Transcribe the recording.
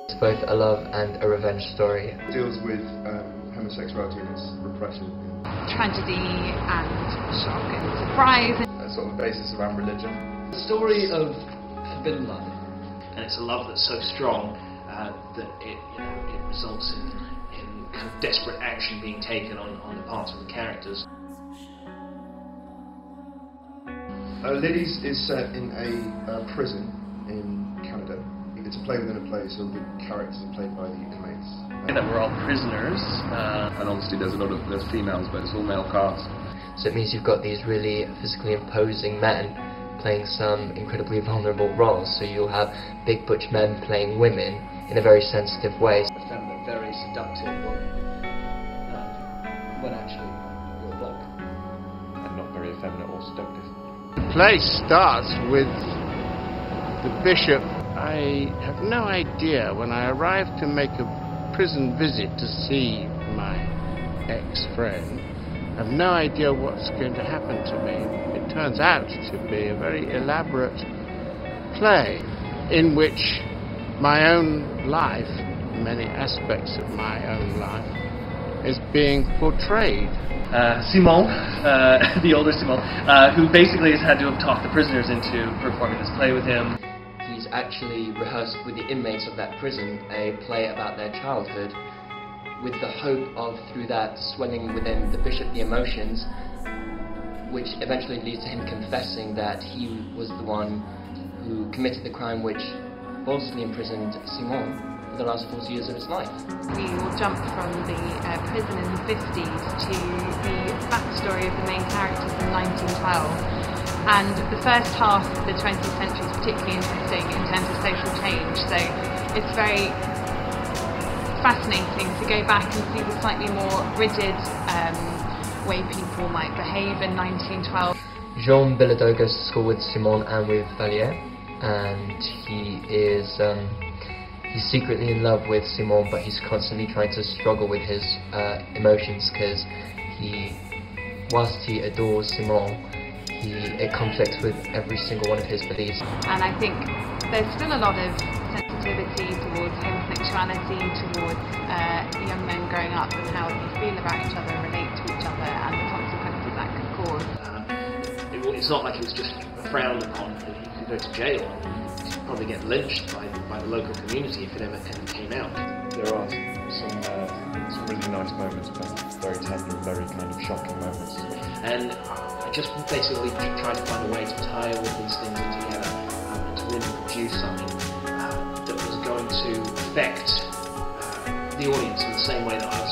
It's both a love and a revenge story. It deals with homosexuality and its repression. Tragedy and shock and surprise. A sort of basis around religion. The story of forbidden love, and it's a love that's so strong that it results in kind of desperate action being taken on the parts of the characters. Lilies is set in a prison in Canada. It's a play within a play, so the characters are played by the inmates. That we're all prisoners, and obviously there's females, but it's all male cast. So it means you've got these really physically imposing men playing some incredibly vulnerable roles. So you'll have big butch men playing women in a very sensitive way. Feminine, very seductive woman, when actually you're a bloke. And not very effeminate or seductive. The play starts with the bishop. I have no idea. When I arrived to make a prison visit to see my ex-friend, I have no idea what's going to happen to me. It turns out to be a very elaborate play in which my own life, many aspects of my own life, is being portrayed. Simon, the older Simon, who basically has had to have talked the prisoners into performing this play with him. He's actually rehearsed with the inmates of that prison a play about their childhood, with the hope of, through that, swelling within the bishop the emotions, which eventually leads to him confessing that he was the one who committed the crime which falsely imprisoned Simon for the last 40 years of his life. We will jump from the prison in the 50s to the backstory of the main characters in 1912. And the first half of the 20th century is particularly interesting in terms of social change. So it's very fascinating to go back and see the slightly more rigid way people might behave in 1912. Jean Bilodeau goes to school with Simon and with Valier, and he's secretly in love with Simon, but he's constantly trying to struggle with his emotions, because whilst he adores Simon, it conflicts with every single one of his beliefs. And I think there's still a lot of sensitivity towards homosexuality, towards young men growing up and how they feel about each other, relate to each other, and the consequences that could cause. It's not like it was just frowned upon. You could go to jail and you'd probably get lynched by the local community if it ever came out. There are some really nice moments, but very tender and very kind of shocking moments. And I just basically tried to find a way to tie all these things in together and to really produce something that was going to affect the audience in the same way that I was